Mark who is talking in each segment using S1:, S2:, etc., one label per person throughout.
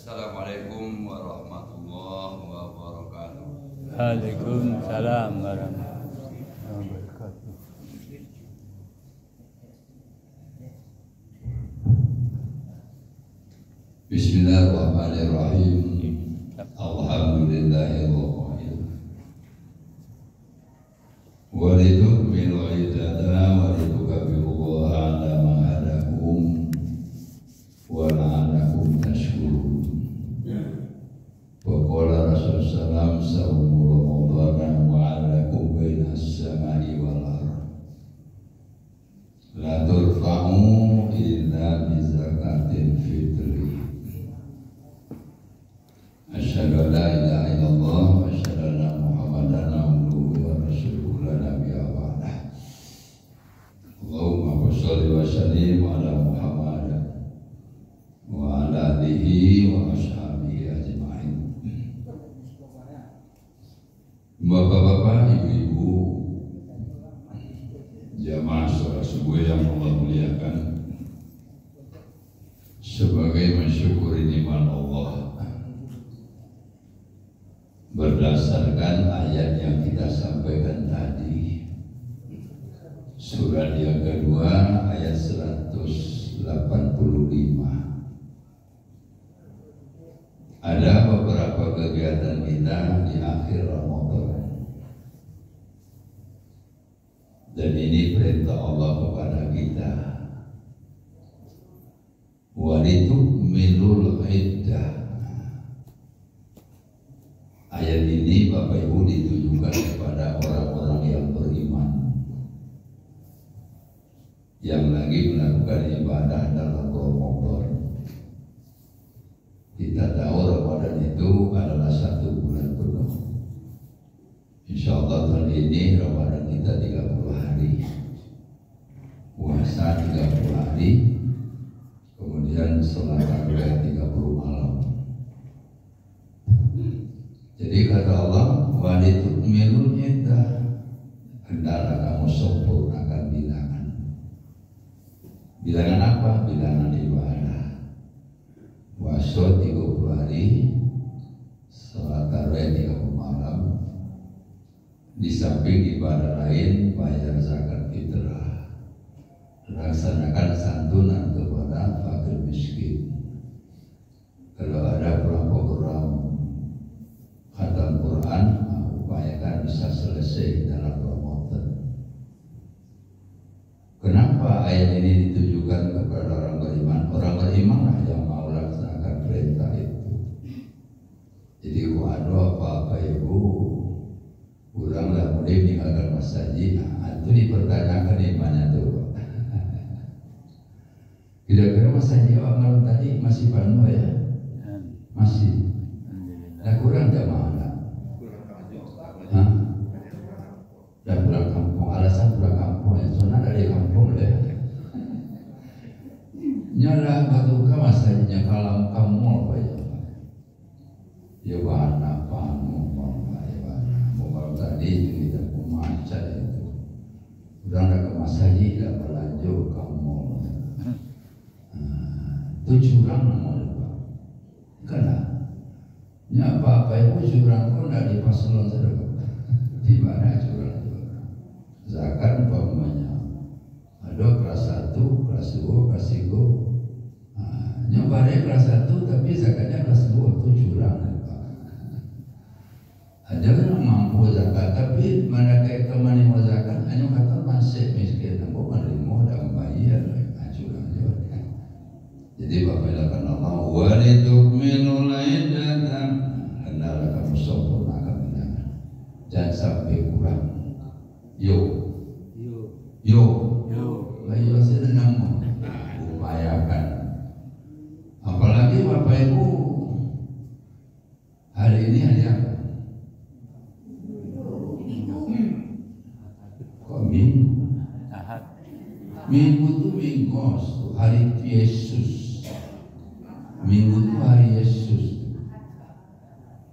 S1: Assalamualaikum warahmatullahi wabarakatuh.
S2: Waalaikumsalam warahmatullahi wabarakatuh.
S1: Bismillahirrahmanirrahim. Alhamdulillahirrahmanirrahim. Walitu'minu idada walitukabbirullaha ala ma hadakum wa la'allakum tashkurun. Wa qala Rasulullah sallallahu alaihi wa alakum baina as-sama'i wal ardh. La turfa'u illa bi zakatil fitri. Asyhadu an la ilaha illallah wa asyhadu anna Muhammadan abduhu wa rasuluhu la nabiyya ba'dah. Allahumma shalli wa sallim ala Muhammad wa ala alihi wa ashabihi ajma'in. Bapak-bapak, ibu-ibu, jamaah salat subuh yang Allah muliakan, sebagai mensyukuri nikmat Allah berdasarkan ayat yang kita sampaikan tadi, surat yang kedua ayat 185. Ada beberapa kegiatan kita di akhir Ramadan, dan ini perintah Allah kepada kita. Walitukmilul iddah. Ayat ini Bapak Ibu ditujukan kepada orang-orang yang beriman, yang lagi melakukan ibadah dalam Ramadan. Kita tahu Ramadan itu adalah 1 bulan penuh. Insya Allah tahun ini Ramadan kita 30 hari, puasa 30 hari, kemudian sholat tarawih 30 malam. Jadi kata Allah, walitukmilul iddah, hendaklah kamu sempurnakan bilangan. Bilangan apa? Bilangan ibadah. Puasa 30 hari, sholat tarawih 30 malam, di samping ibadah lain bayar zakat fitrah, laksanakan santunan kepada fakir miskin. Kalau ada program khatam Quran, upayakan bisa selesai dalam Ramadan. Kenapa ayat ini ditujukan kepada orang beriman? Orang beriman lah yang mau laksanakan perintah itu. Jadi waduh apa ibu, kuranglah mulai meninggalkan masjid. Itu dipertanyakan imannya tuh. Kira-kira masjid awak malam tadi masih penuh ya? Masih. Nah, kurang jamaah enggak? Hah? Dan pulang kampung, alasan pulang kampung ya, soalnya dari kampung deh. Nyala batu kamasanya kalam kamu apa ya? Ya bana panu ya bana. Mau tadi kita pemaca itu. Udah ada kemasanya dah berlanjut kamu. Itu curang namanya. Kenapa? Ya apa-apa itu curang pun dari paslon sedekah. Di mana curang? Zakat umpamanya ada kelas 1, kelas 2, kelas 3. Nyobain kelas 1 tapi zakatnya kelas 2, itu curang. Ada yang mampu zakat tapi mana kayak teman yang mau zakat hanya kata masih miskin, nampak menerima dan bayar, curang juga. Jadi Bapak ilakan Allah walitukmilul iddah, hendaklah kamu sempurnakan bilangan, jangan sampai kurang. Yo, ayo senang upayakan. Apalagi Bapak Ibu hari ini hari apa? Kok minggu? Minggu itu minggu, hari Yesus. Minggu itu hari Yesus,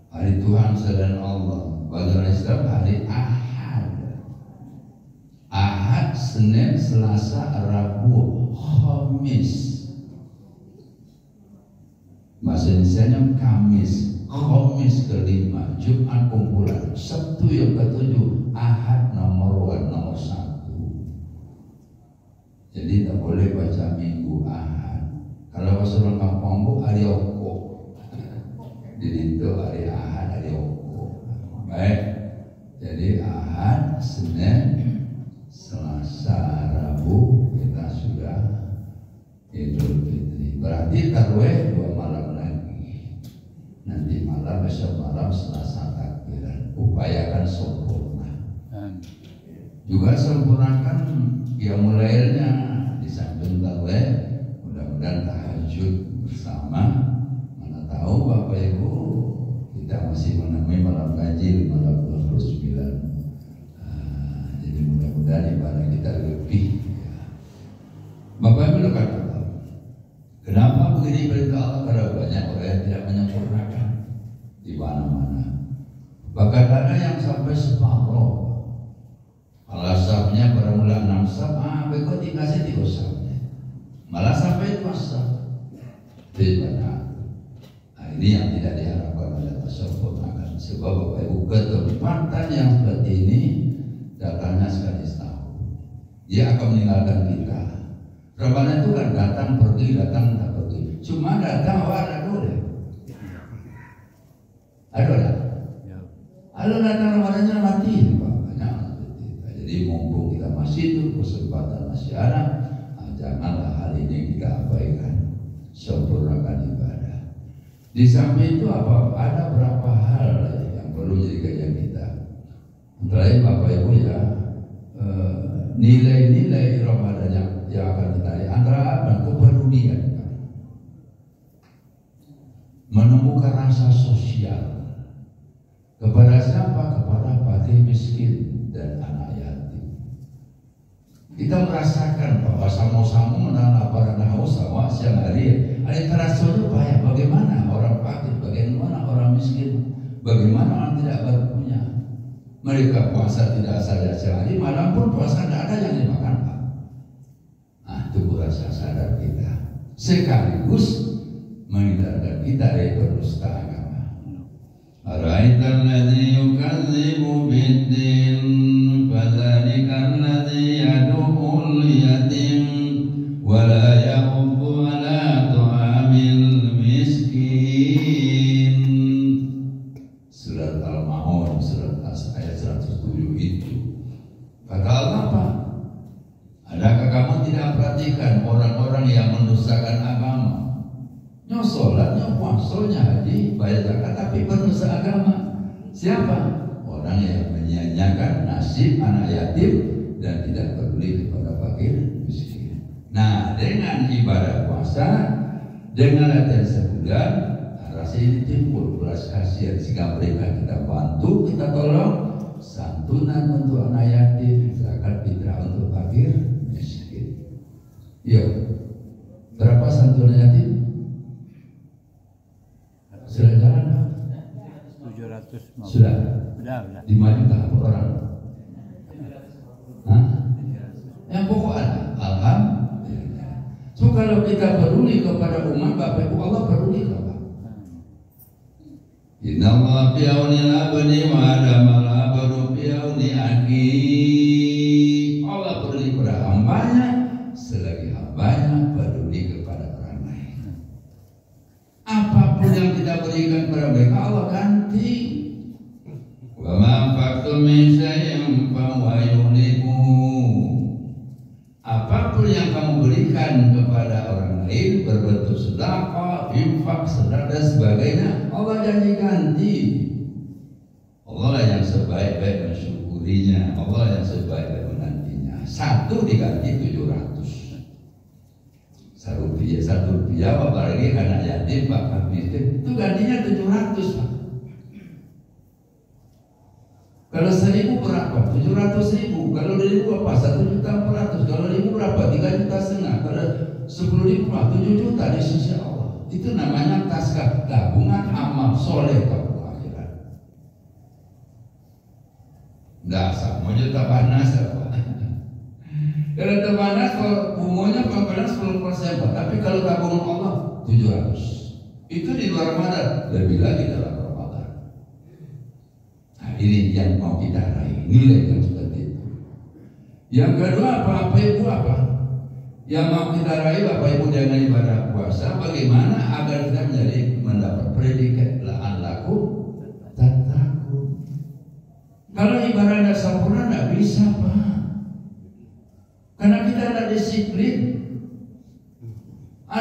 S1: hari Tuhan dan Allah. Bagi orang Islam hari Ahad. Ahad, Senin, Selasa, Rabu, Khamis. Bahasa Indonesianya Kamis, Khamis kelima, Jumat kumpulan, Sabtu yang ketujuh, Ahad nomor 1. Jadi tak boleh baca Minggu Ahad. Kalau Rasulullah kampung bu hari Oko, jadi itu hari Ahad hari Oko. Baik, jadi Ahad, Senin, Selasa, Rabu kita sudah Idul Fitri. Berarti tarawih 2 malam lagi. Nanti malam, besok malam Selasa takbiran. Upayakan sempurna. Juga sempurnakan qiyamul lailnya di samping tarawih. Mudah-mudahan tahajud bersama. Mana tahu Bapak Ibu kita masih menemui malam ganjil malam 29. Jadi mudah-mudahan ibadah kita lebih. Bapak Ibu kata, kenapa begini perintah Allah? Karena banyak orang yang tidak menyempurnakan di mana-mana. Bahkan ada yang sampai separuh. Kalau sabnya baru mulai 6 sab, berikut dikasih 3 sabnya. Malah sampai 2 sab. Itu benar. Nah, ini yang tidak diharapkan oleh tersempurnakan. Sebab Bapak Ibu ketempatan yang seperti ini datangnya sekali setahun. Dia akan meninggalkan kita. Ramadan itu kan datang pergi, datang tak pergi. Cuma datang ada boleh. Ada. Ada datang Ramadannya mati, Pak. Banyak seperti itu. Jadi mumpung kita masih itu kesempatan masih ada, janganlah hal ini kita abaikan. Sempurnakan ibadah. Di samping itu apa? Ada berapa hal yang perlu jadi kajian kita. Antara lain Bapak Ibu ya, nilai-nilai Ramadan yang akan kita lihat antara apa? Kepedulian, menemukan rasa sosial kepada siapa? Kepada fakir miskin dan anak yatim. Kita merasakan bahwa sama-sama menahan lapar dan haus sama siang hari. Ada terasanya banyak. Bagaimana orang fakir, bagaimana orang miskin, bagaimana orang tidak berpunya. Mereka puasa tidak saja sehari, malam pun puasa tidak ada yang dimakan, Pak. Nah, itu rasa sadar kita. Sekaligus menghindarkan kita dari perusta agama. Ara'aital ladzi yukadzibu biddin fadzalika alladzi yad'ul yatim wa la yahuddu 'ala ta'amil miskin. Surat Al-Maun, surat ayat 107 itu. Kata Allah apa? Adakah kamu tidak perhatikan orang-orang yang mendustakan agama? Sholatnya, puasanya, haji, bayar zakat, tapi berdosa agama. Siapa? Orang yang menyanyiakan nasib anak yatim dan tidak peduli kepada fakir miskin. Nah, dengan ibadah puasa, dengan latihan sebulan, rasa ini timbul belas kasihan sehingga mereka kita bantu, kita tolong, santunan untuk anak yatim, zakat fitrah untuk fakir miskin. Yuk, berapa santunan yatim? Sudah jalan, Pak?
S2: 700.
S1: Sudah?
S2: Sudah.
S1: 5 juta per orang. Hah? Yang pokok ada. Alhamdulillah. So kalau kita peduli kepada umat, Bapak Ibu, Allah peduli kepada. Inna Allah bi'aunil abdi wa adamal abdu bi'auni akhi. Allah peduli kepada hambanya selagi hambanya peduli kepada orang lain. Apapun yang kita berikan kepada mereka, Allah ganti. Wa ma anfaqtum min syai'in fa huwa yukhlifu. Apapun yang kamu berikan kepada orang lain berbentuk sedekah, infak, sedekah dan sebagainya, Allah janji ganti. Allah lah yang sebaik-baik mensyukurinya, Allah yang sebaik-baik menantinya. 1 diganti 700. Satu rupiah, apalagi anak yatim, bapak miskin, itu gantinya 700, Pak. Kalau 1.000 berapa? 700.000. Kalau 2.000 apa? 1.400.000. Kalau 1.000 berapa? 3,5 juta. Kalau 10.000 berapa? 7 juta di sisi Allah. Itu namanya taskah gabungan amal soleh kalau akhirat. Nggak sama juta panas apa? Kalau terbanas, kalau bunganya pelan-pelan 10%, tapi kalau tabungan Allah 700. Itu di luar Ramadan, lebih lagi dalam Ramadan. Nah, ini yang mau kita raih, nilai yang seperti itu. Yang kedua apa Ibu apa? Yang mau kita raih Bapak Ibu dengan ibadah puasa, bagaimana agar kita mendapat predikat la'allakum tattaqun. Kalau ibadah tidak sempurna tidak bisa Pak, karena kita tidak disiplin.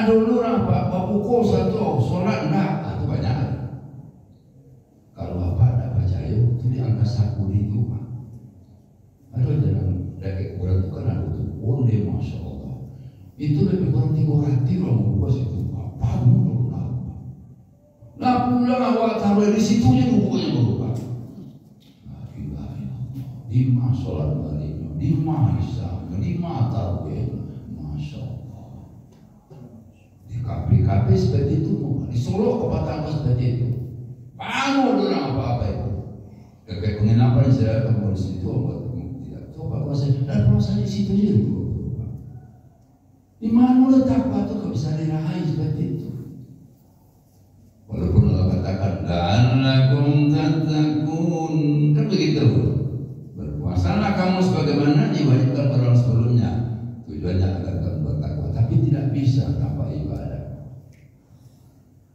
S1: Dulu Pak pukul satu sholat enggak, itu banyak. Kalau Bapak tidak percaya itu di angka 10 itu Pak. Aduh jangan dari kurang itu karena itu onde masya Allah. Itu lebih kurang 300 loh buat itu apa mau apa? Nah pulang awak taruh di situnya bukunya berubah. Lima sholat malam, 5 isya, 5 tarawih, masya Allah. Di kafe-kafe seperti itu, di Solo Kepatangan seperti itu. Bangun orang apa-apa itu. Kayak penginapan saya kamu di situ, tidak coba puasa dan puasa di situ juga. Di mana letak waktu kau bisa diraih seperti itu? Walaupun Allah katakan la'allakum tattaqun, kan begitu. Berpuasalah kamu sebagaimana diwajibkan orang sebelumnya. Tujuannya agar kamu bertakwa, tapi tidak bisa tanpa ibadah.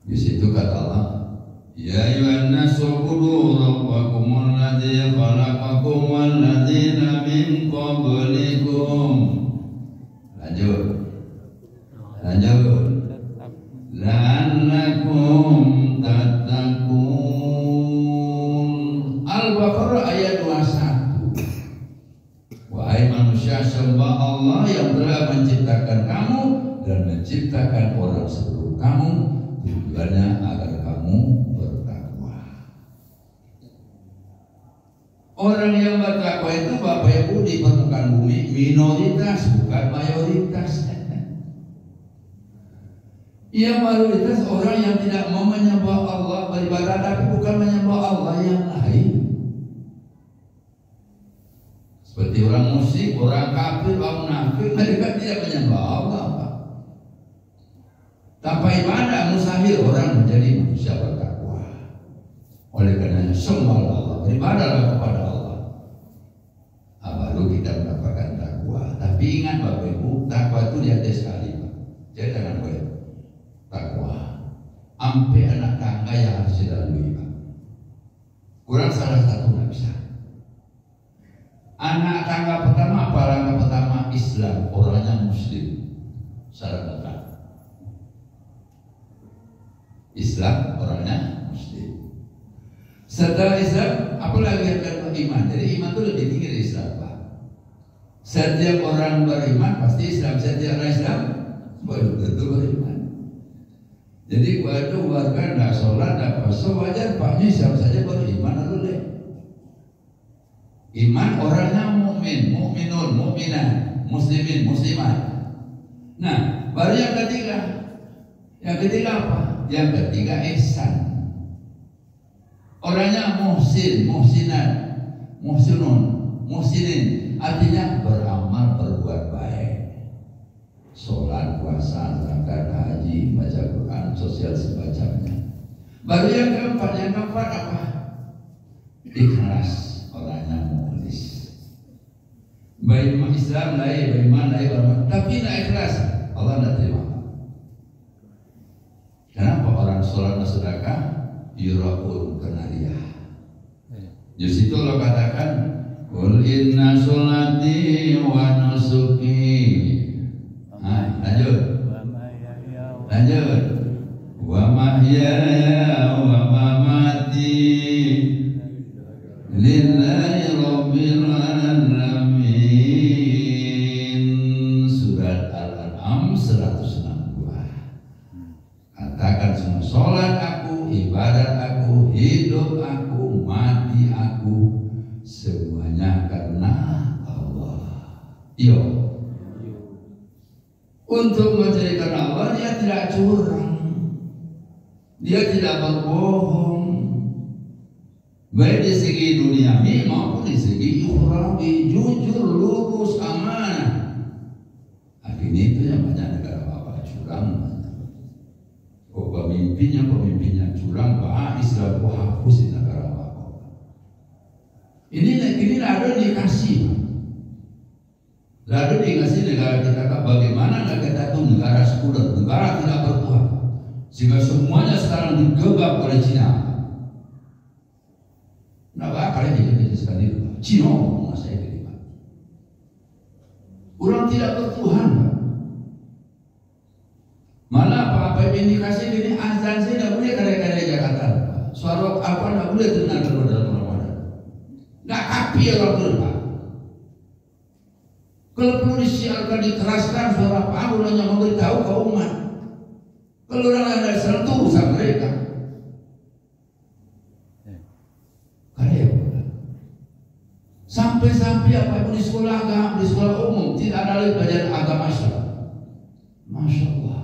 S1: Di situ kata Allah, ya ayyuhan nasu ubudu rabbakumul ladzi khalaqakum wal ladzina min qablikum. Lanjut. La'allakum tattaqun. Al-Baqarah ayat 21. Wahai manusia, sembah Allah yang telah menciptakan kamu dan menciptakan orang sebelum kamu, tujuannya agar kamu bertakwa. Orang yang bertakwa itu Bapak Ibu di permukaan bumi minoritas, bukan mayoritas. Ia mayoritas orang yang tidak mau menyembah Allah, beribadah tapi bukan menyembah Allah yang lain. Seperti orang musyrik, orang kafir, orang munafik, mereka tidak menyembah Allah. Tanpa ibadah mustahil orang menjadi manusia bertakwa. Oleh karenanya sembahlah Allah, beribadahlah kepada Allah. Baru kita mendapatkan takwa. Tapi ingat Bapak Ibu, takwa itu di atas sekali. Jadi jangan boleh takwa. Sampai anak tangga yang harus dilalui Pak. Kurang salah satu nggak bisa. Anak tangga pertama apa? Langkah pertama Islam, orangnya Muslim. Syarat mutlak. Islam, orangnya Muslim. Setelah Islam, apalagi yang kedua iman. Jadi iman itu lebih tinggi dari Islam Pak. Setiap orang beriman pasti Islam. Setiap orang Islam baru tentu beriman. Jadi waktu warga tidak sholat, tidak puasa, wajar Paknya siapa saja beriman lalu deh. Iman orangnya mukmin, mukminun, mukminah, muslimin, muslimat. Nah, baru yang ketiga. Yang ketiga apa? Yang ketiga ihsan. Orangnya muhsin, muhsinat, muhsinun, muhsinin. Artinya beramal, berbuat baik. Sholat, puasa, zakat, haji, baca Quran, sosial semacamnya. Baru yang keempat apa? Ikhlas. Orangnya mukhlis. Beriman Islam lain, beriman lain, tapi tidak ikhlas, Allah tidak terima. Kenapa orang sholat dan sedekah yura'un kenariah? Di situ Allah katakan, Qul inna sholati wa nusuki. Lanjut. Wa mahyaya wa mamati lillahi rabbil alamin. Surat Al-An'am 162. Katakan semua sholat aku, ibadat aku, hidup aku, mati aku, semuanya karena Allah. Yo. Untuk menjadikan Allah, dia tidak curang, dia tidak berbohong, baik di segi duniawi maupun di segi ukhrawi, jujur, lurus, amanah. Akhirnya itu yang banyak negara apa curang. pemimpinnya curang, bah Islam ku hapus di negara apa. Ini ada dikasih. Lalu dikasih negara kita, bagaimana kita itu negara sekuler, negara tidak bertuhan, sehingga semuanya sekarang digebrak oleh Cina. Nah, kalian jadi sekali Cina masa itu, orang tidak bertuhan. Malah apa indikasi ini azan saya tidak boleh kadang-kadang Jakarta. Suara apa tidak boleh dengar kalau dalam Ramadan. Nggak kapi orang berapa. Kalau perlu disiarkan, dikeraskan suara apa, hanya memberitahu ke umat. Kalau orang ada serta urusan mereka. Sampai-sampai apapun di sekolah agama, di sekolah umum tidak ada lagi pelajaran agama Islam. Masya Allah.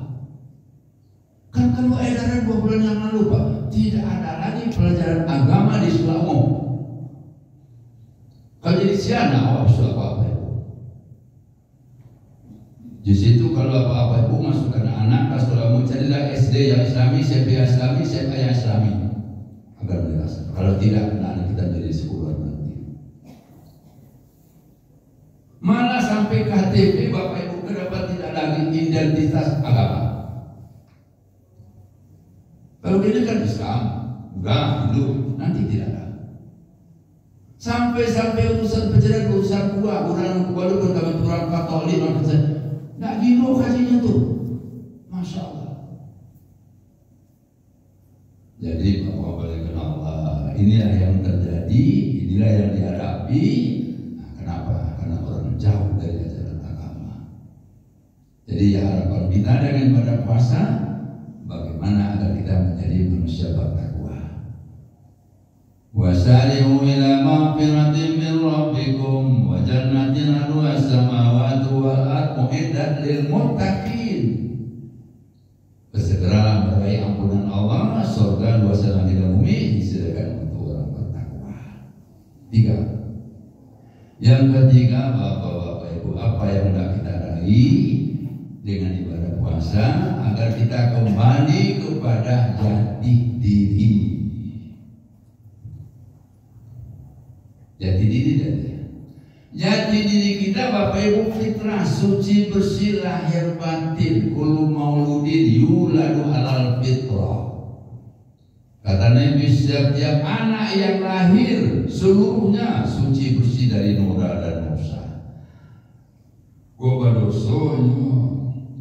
S1: Kan kalau edaran 2 bulan yang lalu Pak, tidak ada lagi pelajaran agama di sekolah umum. Kalau jadi siana, apa-apa itu. Di situ kalau apa-apa ibu masukkan anak ke sekolah umum, carilah SD yang Islami, SMP yang Islami, SMA yang Islami, agar merasa. Kalau tidak, anak kita jadi sekolah nanti. Malah sampai KTP Bapak Ibu kenapa tidak lagi identitas agama. Kalau ini kan Islam, enggak, Hindu, nanti tidak ada. Sampai urusan pejabat, urusan kuah, orang walaupun kami orang Katolik, nggak gitu kajinya tuh, Masya Allah. Jadi Bapak balikan Allah, inilah yang terjadi, inilah yang dihadapi. Nah, kenapa? Karena orang jauh dari ajaran agama. Jadi ya harapan kita dengan pada puasa, bagaimana agar kita menjadi manusia bertakwa. Wasari'u ila maghfiratin min rabbikum wa jannatin 'arduha as-samawati wal ardu u'iddat lil muttaqin. Bersegera meraih ampunan Allah, surga luas langit dan bumi disediakan untuk orang bertakwa. 3. Yang ketiga, Bapak-bapak Ibu, apa yang hendak kita raih dengan ibadah puasa agar kita kembali kepada jati diri. Jati diri dan jati diri kita Bapak Ibu fitrah suci bersih lahir batin. Kullu mauludin yuladu alal fitrah. Kata Nabi, setiap anak yang lahir seluruhnya suci bersih dari noda dan dosa. Gua berdosonya,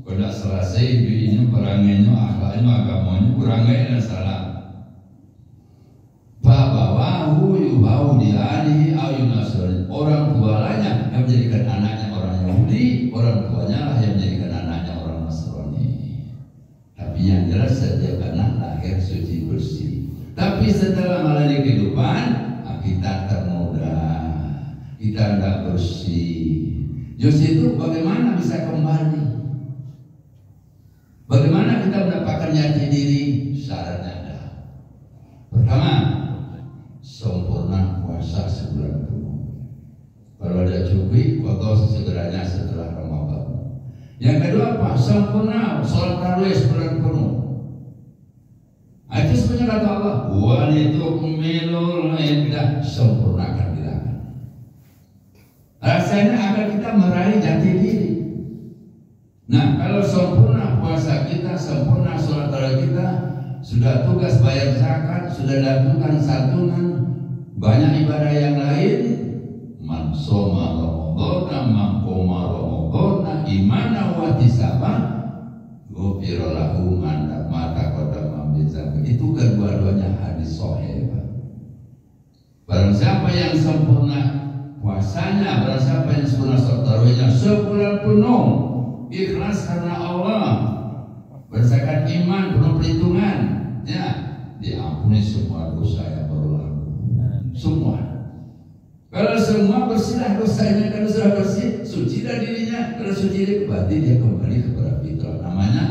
S1: kena selesai biinnya perangainya, akhlaknya, agamanya, perangai dan salah. Bawahu yubahu dialihi ayunasri. Orang tuanya yang menjadikan anaknya orang Yahudi, orang tuanya lah yang menjadikan anaknya orang Nasrani. Tapi yang jelas setiap anak lahir suci bersih. Tapi setelah menjalani kehidupan, kita ternoda, kita tidak bersih. Justru itu bagaimana bisa kembali? Bagaimana kita mendapatkan jati diri? Syaratnya ada. Pertama, sempurna puasa sebulan penuh. Kalau ada cukup, kotor segeranya setelah Ramadan. Yang kedua apa? Sempurna sholat tarawih sebulan penuh. Itu sebenarnya kata Allah, walitukmilul iddah, sempurnakan bilangan. Rasanya agar kita meraih jati diri. Nah, kalau sempurna puasa kita, sempurna sholat tarawih kita, sudah tugas bayar zakat, sudah lakukan santunan, banyak ibadah yang lain. Man shoma Ramadhana, man qoma Ramadhana imana wa ihtisaban, ghufira lahu ma taqaddama min dzambi. Itu kedua-duanya hadis sahih. Barang siapa yang sempurna puasanya, barang siapa yang sempurna sholat tarawihnya sebulan penuh, ikhlas karena Allah, berdasarkan iman, penuh perhitungan, ya, diampuni semua dosa yang berlalu. Semua. Kalau semua bersihlah dosanya, kalau sudah bersih, sucilah dirinya. Kalau suci diri, berarti dia kembali kepada fitrah. Namanya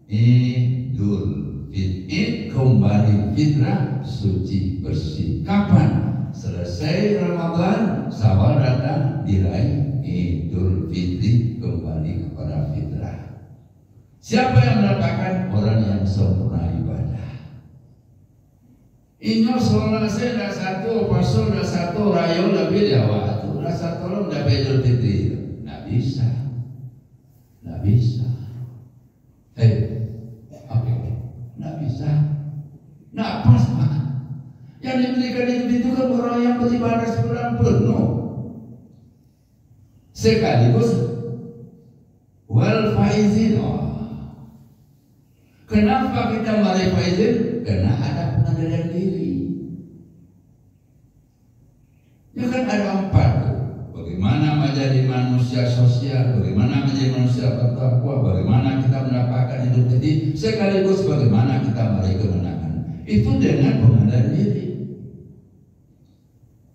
S1: Idul Fitri, kembali fitrah, suci bersih. Kapan? Selesai Ramadan, Syawal datang, diraih Idul Fitri, kembali kepada fitrah. Siapa yang mendapatkan? Orang yang sempurna ibadah. Inyo sholat saya dah satu, pasal dah satu, rayo lebih dia waktu, dah satu lo dah Idul Fitri, nggak bisa, nggak bisa. Oke, nggak bisa, nggak pas pak. Yang diberikan itu kan orang yang beribadah sebulan penuh, sekaligus wal faizin. Kenapa kita meraih faizin? Karena ada pengendalian diri. Ya kan ada 4. Bagaimana menjadi manusia sosial, bagaimana menjadi manusia bertakwa, bagaimana kita mendapatkan hidup jadi, sekaligus bagaimana kita meraih kemenangan. Itu dengan pengendalian diri.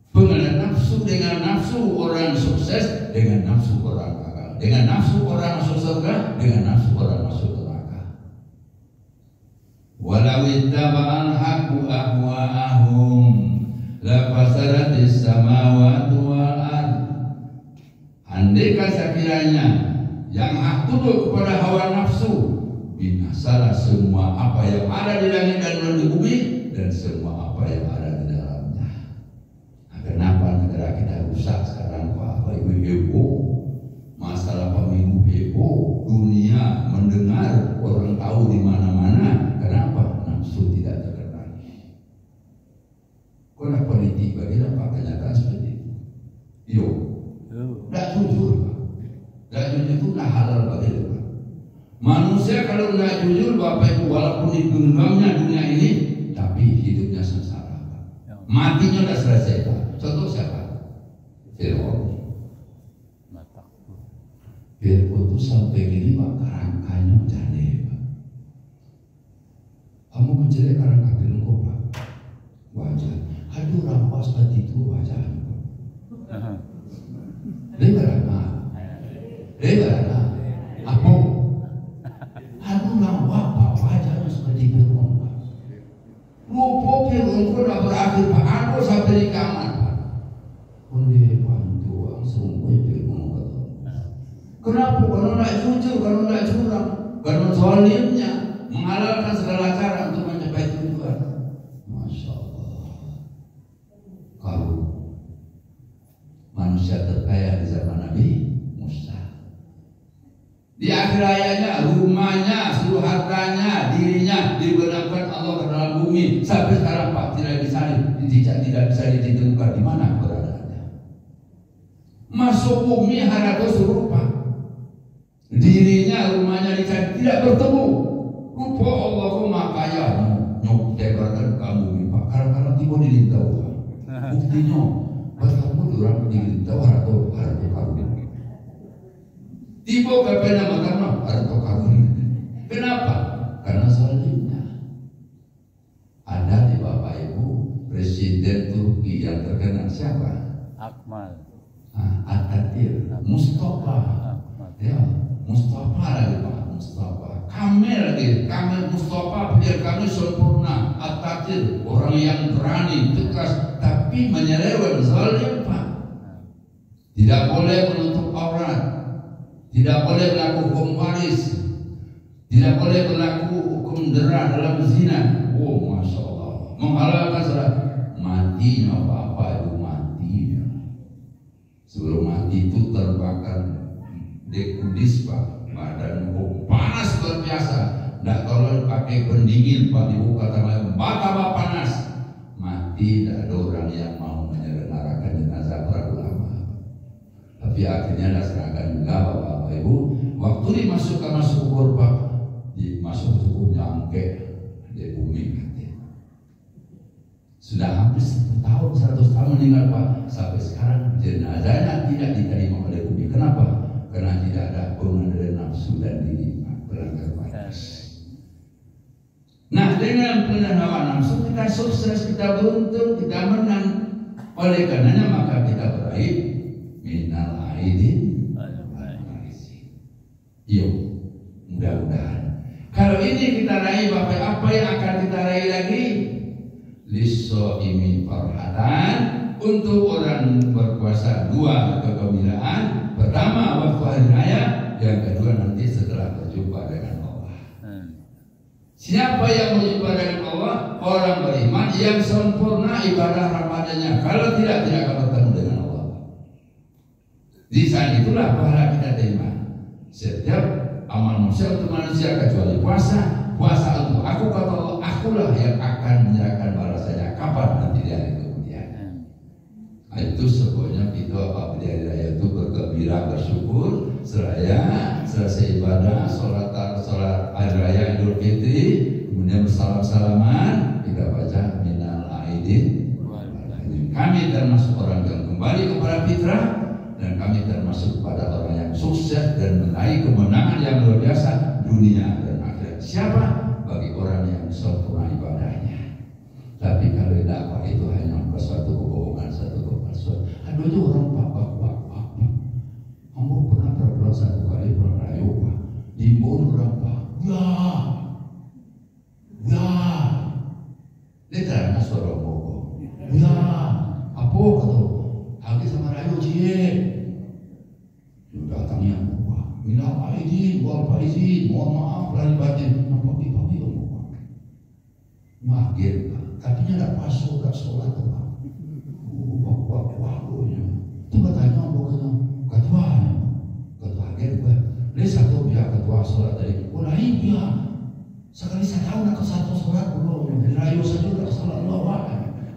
S1: Pengendalian nafsu, dengan nafsu orang sukses, dengan nafsu orang gagal, dengan nafsu orang masuk surga, dengan nafsu orang masuk neraka. Walau ittaba'al haqqu ahwa'ahum la fasadatis samawati wal ard. Andaikan sekiranya yang hak tunduk kepada hawa nafsu, binasalah semua apa yang ada di langit dan di bumi dan semua apa yang ada di dalamnya. Nah, kenapa negara kita rusak sekarang Pak? Ibu heboh, masalah pemilu heboh, dunia mendengar, orang tahu di mana-mana. Kenapa? Nafsu tidak terkendali. Karena politik bagaimana Pak kenyataan seperti itu? Yo, tidak jujur Pak. Tidak jujur itu tidak halal bagi Pak. Manusia kalau tidak jujur Bapak Ibu, walaupun di dunia ini, tapi hidupnya sengsara Pak. Matinya sudah selesai Pak. Contoh siapa? Fir'aun. Fir'aun itu sampai gini Pak, kerangkanya jane Pak. Kamu menjelek karang kafir kok Pak. Wajah. Aduh rampas tadi itu wajahnya Pak. Lebarana. Apa? Aduh nampak Pak, wajahnya seperti Fir'aun Pak. Lupa Fir'aun itu sudah berakhir Pak. Aku sampai di kamar Pak. Oleh bantu langsung Fir'aun kata. Kenapa? Karena tidak jujur, karena tidak curang, karena zalimnya menghalalkan segala cara untuk mencapai tujuan. Masya Allah. Kalau manusia terkaya di zaman Nabi Musa, di akhir hayatnya, rumahnya, seluruh hartanya, dirinya dibenamkan Allah ke dalam bumi. Sampai sekarang Pak tidak bisa ditemukan di mana keberadaannya. Masuk bumi harato suruh Pak. Dirinya, rumahnya dicari, tidak bertemu. Rupa Allah kok makaya nyok tebarkan kamu Pak. Kadang-kadang tiba di lintau Pak. Buktinya bertemu orang di lintau atau harta karun. Tiba ke nama karena harta karun. Kenapa? Karena zalimnya. Ada di Bapak Ibu Presiden Turki yang terkenal siapa?
S2: Akmal.
S1: Atatürk, Mustafa. Ya, Mustafa lagi Pak, Mustafa. Kamil lagi, Kamil Mustafa biar kami sempurna. Atatürk, orang yang berani, tegas, tapi menyeleweng, zalim Pak. Tidak boleh menutup aurat, tidak boleh berlaku hukum waris, tidak boleh berlaku hukum dera dalam zina. Oh, masya Allah, menghalalkan sudah matinya Bapak Ibu mati. Sebelum mati itu terbakar di Kudus Pak, badan panas luar biasa. Tidak kalau pakai pendingin Pak, dibuka tangan bakal panas. Mati, tidak ada orang yang mau menyelenggarakan jenazah para ulama. Tapi akhirnya diserahkan juga Bapak Ibu. Waktu dimasukkan masuk kubur Pak, dimasuk kubur nyangke di bumi mati. Sudah hampir 100 tahun meninggal Pak. Sampai sekarang jenazahnya tidak diterima oleh bumi. Kenapa? Karena tidak ada pengendalian nafsu dan diri Pak. Pelanggar batas. Nah, dengan pengendalian hawa nafsu kita sukses, kita beruntung, kita menang. Oleh karenanya maka kita beraih minal aidin yuk, mudah-mudahan kalau ini kita raih Bapak, apa yang akan kita raih lagi? Lisso'imi farhatan, untuk orang berpuasa 2 kegembiraan. Pertama waktu hari raya, yang kedua nanti setelah berjumpa dengan Allah. Siapa yang beribadah dengan Allah? Orang beriman yang sempurna ibadah Ramadannya. Kalau tidak akan bertemu dengan Allah. Di saat itulah pahala kita terima. Setiap amal manusia untuk manusia kecuali puasa. Puasa untuk aku, kata Allah, akulah yang akan menyerahkan balasannya kapan nanti di hari kemudian. Nah, itu sebenarnya itu apa di hari raya itu bergembira, bersyukur, seraya selesai ibadah, sholat hari raya Idul Fitri, kemudian bersalam-salaman, kita baca minal aidin. Kami termasuk orang yang kembali kepada fitrah, dan kami termasuk pada orang yang sukses dan meraih kemenangan yang luar biasa dunia dan akhirat. Siapa? Bagi orang yang sempurna ibadahnya. Tapi kalau tidak apa itu hanya suatu kebohongan, satu kepalsuan. Aduh itu orang apa? Kamu pernah berbulan satu kali bulan raya Pak? Dimbun berapa? Ya. Dia terangnya suara ngomong. Ya. Apa kata? Lagi sama raya cie. Datangnya Pak. Minal aidin, wal faizin, mohon maaf lahir batin. Nampak papi Pak. Maghrib Pak. Tapi tidak masuk, tidak sholat Pak. Wah. Itu katanya bukannya ketuanya. Ketua agen gue. Dia satu pihak ketua sholat dari. Lain pihak. Sekali saya tahu nak ke satu sholat belum. Di rayu saja udah sholat Allah.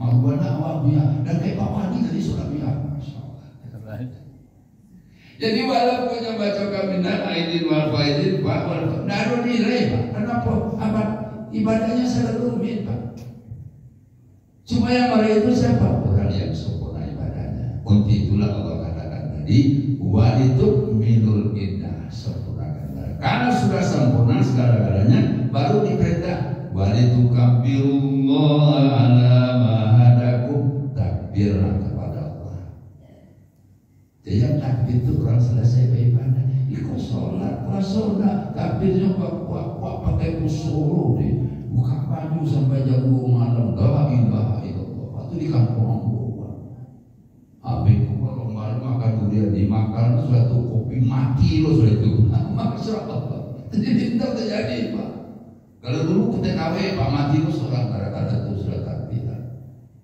S1: Aku nak awak pihak. Dan kayak bapak ini tadi sholat pihak. Jadi walaupun yang baca kaminan aidin wal faizin Pak, tidak ada nilai Pak. Kenapa? Apa? Ibadahnya sangat rumit Pak. Cuma yang marah itu siapa? Orang yang sempurna ibadahnya. Untuk itulah Allah katakan tadi, walituk minul indah, sempurnakan. Karena sudah sempurna segala-galanya, baru diperintah walitukabirullah ala mahadakum, takbirlah kepada Allah. Jadi yang takbir itu orang selesai beribadah, ikut sholat, puasa, takbirnya kuat pakai kusuru deh. Buka baju sampai jam 2 malam. La ilaha illallah. Itu di kampung Ambon. Habis kalau malam makan durian dimakan suatu kopi mati loh sudah itu. Masya Allah. Jadi tidak terjadi Pak. Kalau dulu kita KW Pak mati loh seorang kata-kata itu sudah takbiran.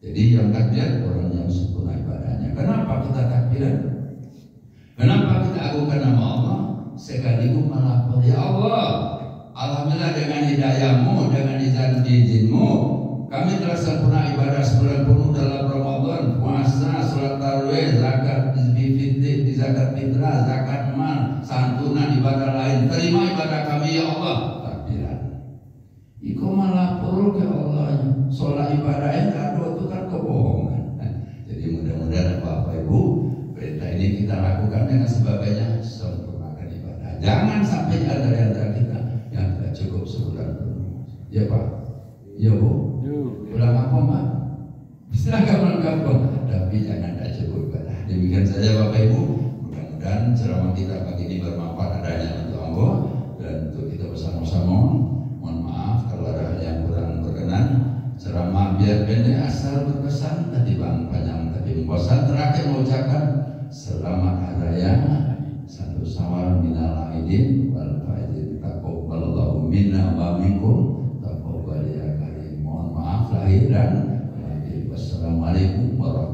S1: Jadi yang takbiran orang yang sempurna ibadahnya. Kenapa kita takbiran? Kenapa kita agungkan nama Allah? Sekaligus melapor ya Allah. Alhamdulillah dengan hidayahmu, dengan izin-mu, kami telah sempurna ibadah sebulan penuh dalam Ramadan, puasa, sholat tarawih, zakat fitrah, zakat mal, santunan, ibadah lain. Terima ibadah kami ya Allah. Takbiran. Iku malah perlu ke Allah. Sholat ibadahnya ada itu kan kebohongan. Jadi mudah-mudahan Bapak Ibu, perintah ini kita lakukan dengan sebagainya sempurnakan ibadah. Jangan sampai ada yang kita yang tidak cukup sebulan penuh. Ya Pak? Ya Bu? Ulang apa Pak? Bisa nggak melengkap Pak? Tapi jangan tidak cukup ibadah. Demikian saja Bapak Ibu. Mudah-mudahan ceramah kita pagi ini bermanfaat adanya untuk Allah dan untuk kita bersama-sama. Mohon maaf kalau ada hal yang kurang berkenan. Ceramah biar pendek asal berkesan. Tadi bang panjang tapi membosan. Terakhir mengucapkan selamat hari raya satu Syawal minal aidin wal faizin. Taqabbalallahu minna wa minkum taqabbal ya karim. Mohon maaf lahir dan batin. Wassalamualaikum warahmatullahi wabarakatuh.